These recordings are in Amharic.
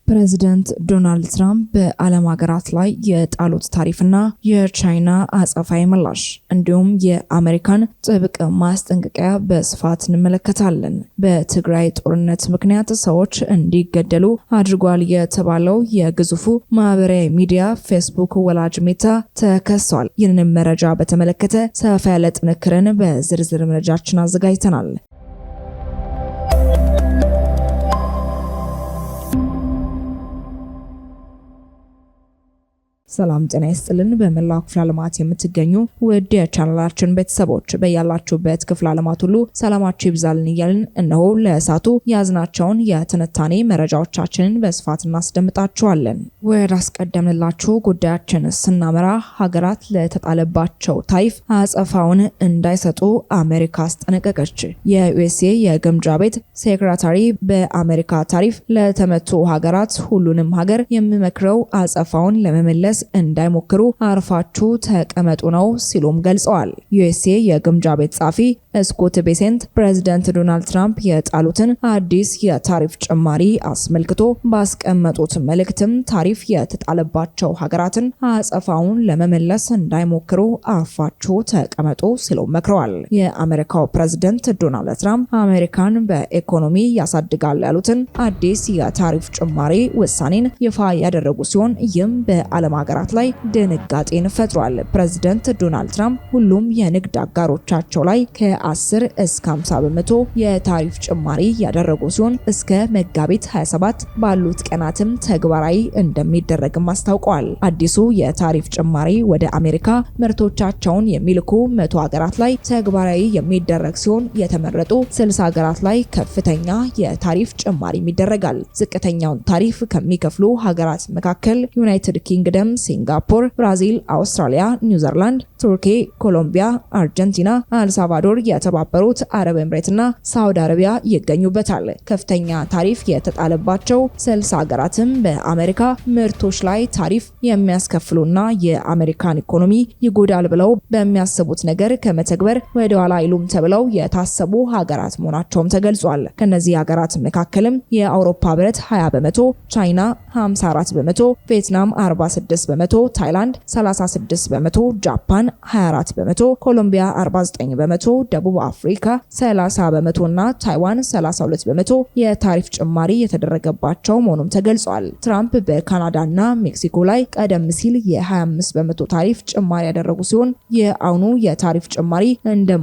ፕሬዚደንት ዶናልድ ትራምፕ በዓለም ሀገራት ላይ የጣሉት ታሪፍና የቻይና አጸፋዊ ምላሽ እንዲሁም የአሜሪካን ጥብቅ ማስጠንቀቂያ በስፋት እንመለከታለን። በትግራይ ጦርነት ምክንያት ሰዎች እንዲገደሉ አድርጓል የተባለው የግዙፉ ማህበራዊ ሚዲያ ፌስቡክ ወላጅ ሜታ ተከሷል። ይህንን መረጃ በተመለከተ ሰፋ ያለ ጥንክርን በዝርዝር መረጃችን አዘጋጅተናል። ሰላም ጤና ይስጥልን። በመላው ክፍለ ዓለማት የምትገኙ ውድ የቻናላችን ቤተሰቦች በያላችሁበት ክፍለ ዓለማት ሁሉ ሰላማችሁ ይብዛልን እያልን እነሆ ለእሳቱ ያዝናቸውን የትንታኔ መረጃዎቻችንን በስፋት እናስደምጣችኋለን። ወደ አስቀደምንላችሁ ጉዳያችን ስናመራ ሀገራት ለተጣለባቸው ታሪፍ አጸፋውን እንዳይሰጡ አሜሪካ አስጠነቀቀች። የዩኤስኤ የግምጃ ቤት ሴክሬታሪ በአሜሪካ ታሪፍ ለተመቱ ሀገራት ሁሉንም ሀገር የሚመክረው አጸፋውን ለመመለስ እንዳይሞክሩ አርፋችሁ ተቀመጡ ነው ሲሉም ገልጸዋል። ዩኤስኤ የግምጃ ቤት ጻፊ ስኮት ቤሴንት ፕሬዚደንት ዶናልድ ትራምፕ የጣሉትን አዲስ የታሪፍ ጭማሪ አስመልክቶ ባስቀመጡት መልእክትም ታሪፍ የተጣለባቸው ሀገራትን አጸፋውን ለመመለስ እንዳይሞክሩ አርፋችሁ ተቀመጡ ሲሉ መክረዋል። የአሜሪካው ፕሬዚደንት ዶናልድ ትራምፕ አሜሪካን በኢኮኖሚ ያሳድጋል ያሉትን አዲስ የታሪፍ ጭማሪ ውሳኔን ይፋ ያደረጉ ሲሆን ይህም በዓለም ሀገራት ላይ ድንጋጤን ፈጥሯል። ፕሬዚደንት ዶናልድ ትራምፕ ሁሉም የንግድ አጋሮቻቸው ላይ ከ10 እስከ 50 በመቶ የታሪፍ ጭማሪ ያደረጉ ሲሆን እስከ መጋቢት 27 ባሉት ቀናትም ተግባራዊ እንደሚደረግም አስታውቀዋል። አዲሱ የታሪፍ ጭማሪ ወደ አሜሪካ ምርቶቻቸውን የሚልኩ 100 ሀገራት ላይ ተግባራዊ የሚደረግ ሲሆን የተመረጡ 60 ሀገራት ላይ ከፍተኛ የታሪፍ ጭማሪ ይደረጋል። ዝቅተኛውን ታሪፍ ከሚከፍሉ ሀገራት መካከል ዩናይትድ ኪንግደም፣ ሲንጋፖር፣ ብራዚል፣ አውስትራሊያ፣ ኒውዚላንድ፣ ቱርኪ፣ ኮሎምቢያ፣ አርጀንቲና፣ አልሳልቫዶር፣ የተባበሩት አረብ ኤምሬትና ሳውዲ አረቢያ ይገኙበታል። ከፍተኛ ታሪፍ የተጣለባቸው 60 ሀገራትም በአሜሪካ ምርቶች ላይ ታሪፍ የሚያስከፍሉና የአሜሪካን ኢኮኖሚ ይጎዳል ብለው በሚያስቡት ነገር ከመተግበር ወደ ኋላ አይሉም ተብለው የታሰቡ ሀገራት መሆናቸውም ተገልጿል። ከነዚህ ሀገራት መካከልም የአውሮፓ ህብረት 20 በመቶ፣ ቻይና 54 በመቶ፣ ቪየትናም 46 በመቶ፣ ታይላንድ 36 በመቶ፣ ጃፓን 24 በመቶ፣ ኮሎምቢያ 49 በመቶ፣ ደቡብ አፍሪካ 30 በመቶ እና ታይዋን 32 በመቶ የታሪፍ ጭማሪ የተደረገባቸው መሆኑም ተገልጿል። ትራምፕ በካናዳና ሜክሲኮ ላይ ቀደም ሲል የ25 በመቶ ታሪፍ ጭማሪ ያደረጉ ሲሆን የአሁኑ የታሪፍ ጭማሪ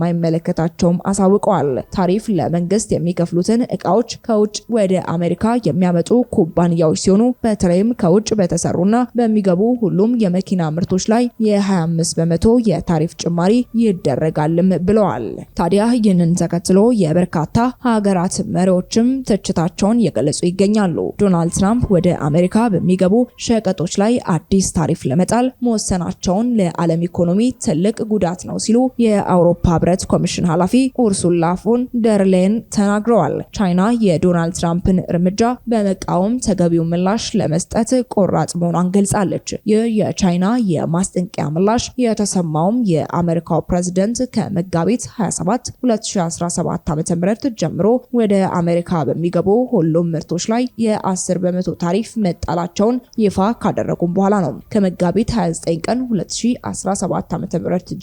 እንደማይመለከታቸውም አሳውቀዋል። ታሪፍ ለመንግስት የሚከፍሉትን እቃዎች ከውጭ ወደ አሜሪካ የሚያመጡ ኩባንያዎች ሲሆኑ በተለይም ከውጭ በተሰሩና በሚገቡ ሁሉም የመኪና ምርቶች ላይ የ25 በመቶ የታሪፍ ጭማሪ ይደረጋልም ብለዋል። ታዲያ ይህንን ተከትሎ የበርካታ ሀገራት መሪዎችም ትችታቸውን እየገለጹ ይገኛሉ። ዶናልድ ትራምፕ ወደ አሜሪካ በሚገቡ ሸቀጦች ላይ አዲስ ታሪፍ ለመጣል መወሰናቸውን ለዓለም ኢኮኖሚ ትልቅ ጉዳት ነው ሲሉ የአውሮፓ ህብረት ኮሚሽን ኃላፊ ኡርሱላ ፎን ደር ሌየን ተናግረዋል። ቻይና የዶናልድ ትራምፕን እርምጃ በመቃወም ተገቢው ምላሽ ለመስጠት ቆራጥ መሆኗን ገልጻለች። ይህ የቻይና የማስጠንቀቂያ ምላሽ የተሰማውም የአሜሪካው ፕሬዝዳንት ከመጋቢት 27 2017 ዓ.ም ጀምሮ ወደ አሜሪካ በሚገቡ ሁሉም ምርቶች ላይ የ10 በመቶ ታሪፍ መጣላቸውን ይፋ ካደረጉም በኋላ ነው። ከመጋቢት 29 ቀን 2017 ዓ.ም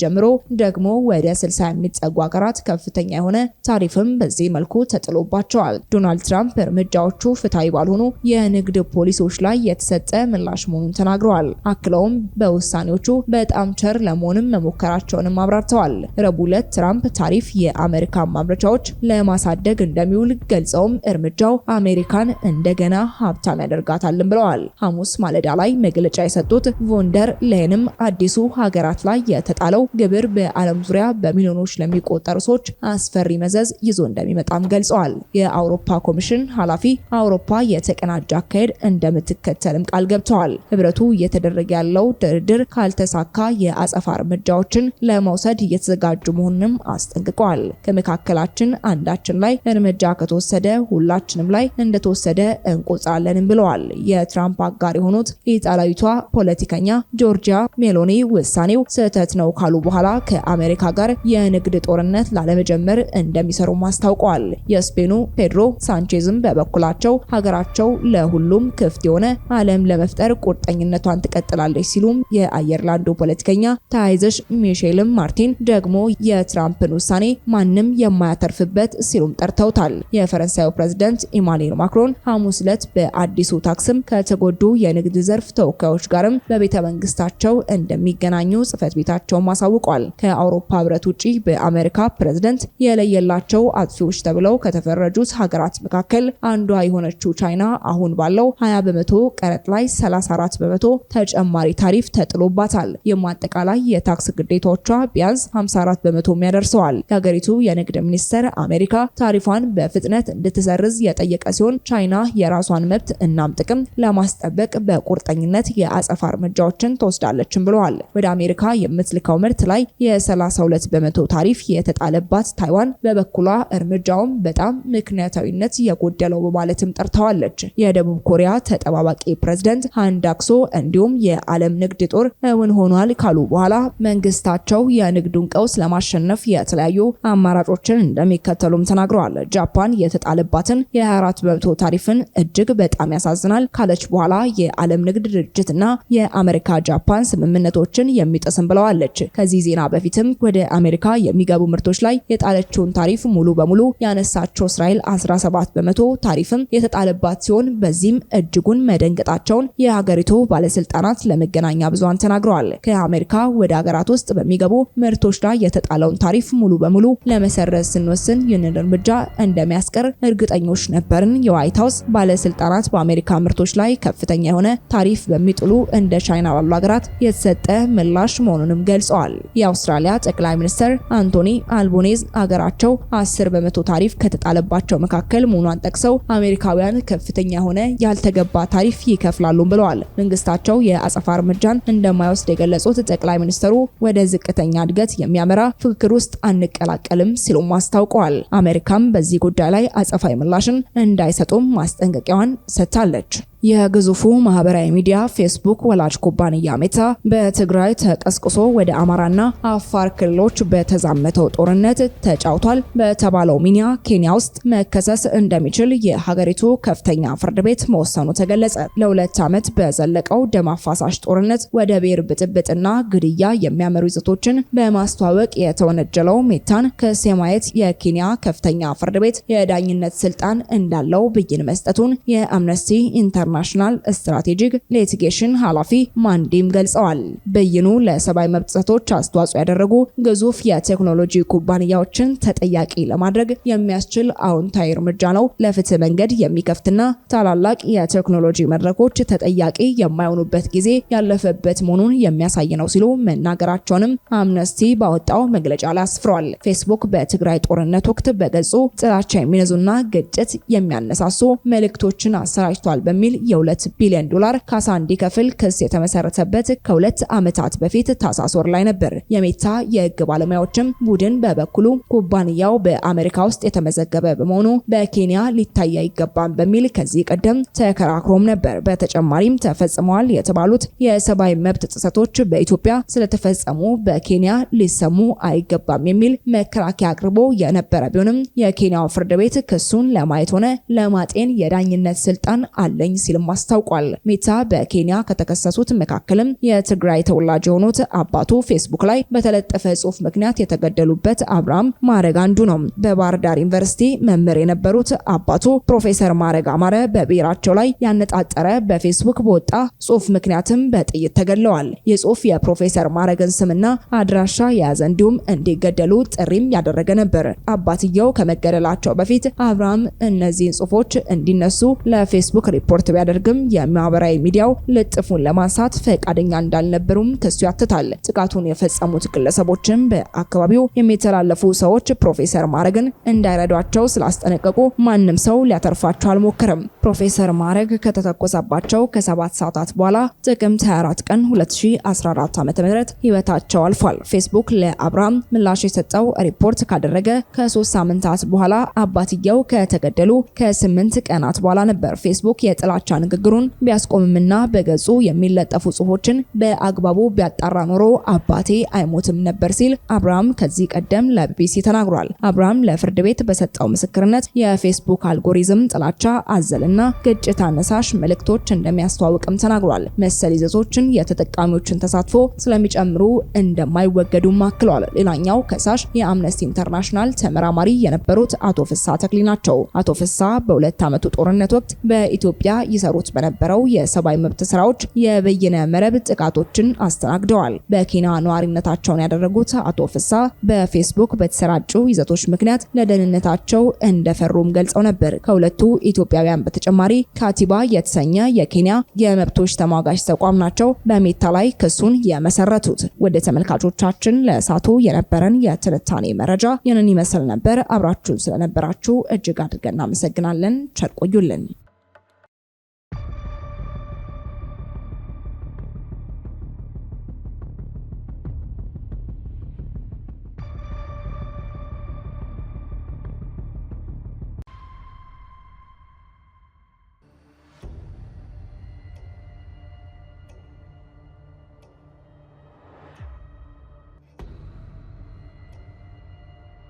ጀምሮ ደግሞ ወደ 60 የሚጠጉ ሀገራት ከፍተኛ የሆነ ታሪፍም በዚህ መልኩ ተጥሎባቸዋል። ዶናልድ ትራምፕ እርምጃዎቹ ፍትሃዊ ባልሆኑ የንግድ ፖሊሲዎች ላይ የተሰጠ ምላሽ መሆኑን ተናግረዋል። አክለውም በውሳኔዎቹ በጣም ቸር ለመሆንም መሞከራቸውንም አብራርተዋል። ረቡዕ ዕለት ትራምፕ ታሪፍ የአሜሪካ ማምረቻዎች ለማሳደግ እንደሚውል ገልጸውም እርምጃው አሜሪካን እንደገና ሀብታም ያደርጋታልም ብለዋል። ሐሙስ ማለዳ ላይ መግለጫ የሰጡት ቮንደር ሌየንም አዲሱ ሀገራት ላይ የተጣለው ግብር በዓለም ዙሪያ በሚሊዮኖች ለሚቆጠሩ ሰዎች አስፈሪ መዘዝ ይዞ እንደሚመጣም ገልጸዋል። የአውሮፓ ኮሚሽን ኃላፊ አውሮፓ የተቀናጀ አካሄድ እንደምትከተልም ቃል ገብተዋል። ህብረቱ እየተደረገ ያለው ድርድር ካልተሳካ የአጸፋ እርምጃዎችን ለመውሰድ እየተዘጋጁ መሆኑንም አስጠንቅቀዋል። ከመካከላችን አንዳችን ላይ እርምጃ ከተወሰደ ሁላችንም ላይ እንደተወሰደ እንቆጥራለንም ብለዋል። የትራምፕ አጋር የሆኑት ኢጣሊያዊቷ ፖለቲከኛ ጆርጂያ ሜሎኒ ውሳኔው ስህተት ነው ካሉ በኋላ ከአሜሪካ ጋር የንግድ ጦርነት ላለመጀመር እንደሚሰሩ አስታውቀዋል። የስፔኑ ፔድሮ ሳንቼዝም በበኩላቸው ሀገራቸው ለሁሉም ክፍት የሆነ ዓለም ለመፍጠር ቁርጠኝነቷን ትቀጥላለች ሲሉም የአየርላንዱ ፖለቲከኛ ታይዘሽ ሚሼልም ማርቲን ደግሞ የትራምፕን ውሳኔ ማንም የማያተርፍበት ሲሉም ጠርተውታል። የፈረንሳዩ ፕሬዝዳንት ኢማኑኤል ማክሮን ሐሙስ ዕለት በአዲሱ ታክስም ከተጎዱ የንግድ ዘርፍ ተወካዮች ጋርም በቤተ መንግስታቸው እንደሚገናኙ ጽህፈት ቤታቸው አሳውቋል። ከአውሮፓ ህብረት ውጪ በአሜሪካ ፕሬዝዳንት የለየላቸው አጥፊዎች ተብለው ከተፈረጁት ሀገራት መካከል አንዷ የሆነችው ቻይና አሁን ባለው 20 በመቶ ቀረጥ ላይ 34 በመቶ ተጨማሪ ታሪፍ ተጥሎባታል። የማጠቃላይ የታክስ ግዴታዎቿ ቢያንስ 54 በመቶ ያደርሰዋል። የሀገሪቱ የንግድ ሚኒስቴር አሜሪካ ታሪፏን በፍጥነት እንድትሰርዝ የጠየቀ ሲሆን ቻይና የራሷን መብት እናም ጥቅም ለማስጠበቅ በቁርጠኝነት የአጸፋ እርምጃዎችን ትወስዳለችም ብለዋል። ወደ አሜሪካ የምትልከው ምርት ላይ የ32 በመቶ ታሪፍ የተጣለባት ታይዋን በበኩሏ እርምጃውን በጣም ምክንያታዊነት የጎደለው በማለትም ጠርተዋለች። የደቡብ ኮሪያ ተጠባባቂ ፕሬዝዳንት ሃን ዳክሶ እንዲሁም የዓለም ንግድ ጦር እውን ሆኗል ካሉ በኋላ መንግስታቸው የንግዱን ቀውስ ለማሸነፍ የተለያዩ አማራጮችን እንደሚከተሉም ተናግረዋል። ጃፓን የተጣለባትን የ24 በመቶ ታሪፍን እጅግ በጣም ያሳዝናል ካለች በኋላ የዓለም ንግድ ድርጅትና የአሜሪካ ጃፓን ስምምነቶችን የሚጥስም ብለዋለች። ከዚህ ዜና በፊትም ወደ አሜሪካ የሚገቡ ምርቶች ላይ የጣለችውን ታሪፍ ሙሉ በሙሉ ያነሳቸው እስራኤል 17 በመቶ ታሪፍም የተጣለባት ሲሆን በዚህም እጅጉን መደንገጣቸውን የሀገሪቱ ባለስልጣናት ለመገናኛ ብዙሃን ተናግረዋል። ከአሜሪካ ወደ ሀገራት ውስጥ በሚገቡ ምርቶች ላይ የተጣለውን ታሪፍ ሙሉ በሙሉ ለመሰረዝ ስንወስን ይህንን እርምጃ እንደሚያስቀር እርግጠኞች ነበርን። የዋይት ሀውስ ባለስልጣናት በአሜሪካ ምርቶች ላይ ከፍተኛ የሆነ ታሪፍ በሚጥሉ እንደ ቻይና ባሉ ሀገራት የተሰጠ ምላሽ መሆኑንም ገልጸዋል። የአውስትራሊያ ጠቅላይ ሚኒስትር አንቶኒ አልቦኔዝ ሀገራቸው 10 በመቶ ታሪፍ ከተጣለባቸው መካከል መሆኗን ጠቅሰው አሜሪካውያን ከፍተኛ የሆነ ያልተገባ ታሪፍ ይከፍላሉ ብለዋል። መንግስታቸው የአጸፋ እርምጃን እንደማይወስድ የገለጹት ጠቅላይ ሚኒስትሩ ወደ ዝቅተኛ እድገት የሚያመራ ፍክክር ውስጥ አንቀላቀልም ሲሉም አስታውቀዋል። አሜሪካም በዚህ ጉዳይ ላይ አጸፋዊ ምላሽን እንዳይሰጡም ማስጠንቀቂያዋን ሰጥታለች። የግዙፉ ማህበራዊ ሚዲያ ፌስቡክ ወላጅ ኩባንያ ሜታ በትግራይ ተቀስቅሶ ወደ አማራና አፋር ክልሎች በተዛመተው ጦርነት ተጫውቷል በተባለው ሚዲያ ኬንያ ውስጥ መከሰስ እንደሚችል የሀገሪቱ ከፍተኛ ፍርድ ቤት መወሰኑ ተገለጸ። ለ2 ዓመት በዘለቀው ደም አፋሳሽ ጦርነት ወደ ብሔር ብጥብጥና ግድያ የሚያመሩ ይዘቶችን በማስተዋወቅ የተወነጀለው ሜታን ክስ የማየት የኬንያ ከፍተኛ ፍርድ ቤት የዳኝነት ስልጣን እንዳለው ብይን መስጠቱን የአምነስቲ ኢንተርናሽናል ስትራቴጂክ ሊቲጌሽን ኃላፊ ማንዲም ገልጸዋል። ብይኑ ለሰብአዊ መብት ጥሰቶች አስተዋጽኦ ያደረጉ ግዙፍ የቴክኖሎጂ ኩባንያዎችን ተጠያቂ ለማድረግ የሚያስችል አዎንታዊ እርምጃ ነው፣ ለፍትህ መንገድ የሚከፍትና ታላላቅ የቴክኖሎጂ መድረኮች ተጠያቂ የማይሆኑበት ጊዜ ያለፈበት መሆኑን የሚያሳይ ነው ሲሉ መናገራቸውንም አምነስቲ ባወጣው መግለጫ ላይ አስፍሯል። ፌስቡክ በትግራይ ጦርነት ወቅት በገጹ ጥላቻ የሚነዙና ግጭት የሚያነሳሱ መልእክቶችን አሰራጭቷል በሚል የ2 ቢሊዮን ዶላር ካሳ እንዲከፍል ክስ የተመሰረተበት ከ2 ዓመታት በፊት ታህሳስ ወር ላይ ነበር። የሜታ የህግ ባለሙያዎችም ቡድን በበኩሉ ኩባንያው በአሜሪካ ውስጥ የተመዘገበ በመሆኑ በኬንያ ሊታይ አይገባም በሚል ከዚህ ቀደም ተከራክሮም ነበር። በተጨማሪም ተፈጽመዋል የተባሉት የሰብአዊ መብት ጥሰቶች በኢትዮጵያ ስለተፈጸሙ በኬንያ ሊሰሙ አይገባም የሚል መከራከያ አቅርቦ የነበረ ቢሆንም የኬንያው ፍርድ ቤት ክሱን ለማየት ሆነ ለማጤን የዳኝነት ስልጣን አለኝ ሲልም አስታውቋል። ሜታ በኬንያ ከተከሰሱት መካከልም የትግራይ ተወላጅ የሆኑት አባቱ ፌስቡክ ላይ በተለጠፈ ጽሑፍ ምክንያት የተገደሉበት አብርሃም ማረግ አንዱ ነው። በባህር ዳር ዩኒቨርሲቲ መምህር የነበሩት አባቱ ፕሮፌሰር ማረግ አማረ በብሔራቸው ላይ ያነጣጠረ በፌስቡክ በወጣ ጽሑፍ ምክንያትም በጥይት ተገድለዋል። የጽሑፍ የፕሮፌሰር ማረግን ስምና አድራሻ የያዘ እንዲሁም እንዲገደሉ ጥሪም ያደረገ ነበር። አባትየው ከመገደላቸው በፊት አብርሃም እነዚህን ጽሑፎች እንዲነሱ ለፌስቡክ ሪፖርት ቢያደርግም የማህበራዊ ሚዲያው ልጥፉን ለማንሳት ፈቃደኛ እንዳልነበሩም ክሱ ያትታል። ጥቃቱን የፈጸሙት ግለሰቦችም በአካባቢው የሚተላለፉ ሰዎች ፕሮፌሰር ማዕረግን እንዳይረዷቸው ስላስጠነቀቁ ማንም ሰው ሊያተርፋቸው አልሞከረም። ፕሮፌሰር ማዕረግ ከተተኮሰባቸው ከ7 ሰዓታት በኋላ ጥቅምት 24 ቀን 2014 ዓ.ም ህይወታቸው አልፏል። ፌስቡክ ለአብርሃም ምላሽ የሰጠው ሪፖርት ካደረገ ከ3 ሳምንታት በኋላ አባትየው ከተገደሉ ከ8 ቀናት በኋላ ነበር። ፌስቡክ የጥላቻ ንግግሩን ቢያስቆምምና በገጹ የሚለጠፉ ጽሁፎችን በአግባቡ ቢያጣራ ኖሮ አባቴ አይሞትም ነበር ሲል አብርሃም ከዚህ ቀደም ለቢቢሲ ተናግሯል። አብርሃም ለፍርድ ቤት በሰጠው ምስክርነት የፌስቡክ አልጎሪዝም ጥላቻ አዘልና ግጭት አነሳሽ መልእክቶች እንደሚያስተዋውቅም ተናግሯል። መሰል ይዘቶችን የተጠቃሚዎችን ተሳትፎ ስለሚጨምሩ እንደማይወገዱም አክሏል። ሌላኛው ከሳሽ የአምነስቲ ኢንተርናሽናል ተመራማሪ የነበሩት አቶ ፍስሐ ተክሊ ናቸው። አቶ ፍስሐ በ2 ዓመቱ ጦርነት ወቅት በኢትዮጵያ ይሰሩት በነበረው የሰብአዊ መብት ስራዎች የበይነ መረብ ጥቃቶችን አስተናግደዋል። በኬንያ ነዋሪነታቸውን ያደረጉት አቶ ፍስሐ በፌስቡክ በተሰራጩ ይዘቶች ምክንያት ለደህንነታቸው እንደፈሩም ገልጸው ነበር። ከሁለቱ ኢትዮጵያውያን በተጨማሪ ካቲባ የተሰኘ የኬንያ የመብቶች ተሟጋች ተቋም ናቸው በሜታ ላይ ክሱን የመሰረቱት። ወደ ተመልካቾቻችን ለእሳቱ የነበረን የትንታኔ መረጃ ይህንን ይመስል ነበር። አብራችሁን ስለነበራችሁ እጅግ አድርገን እናመሰግናለን። ቸር ቆዩልን።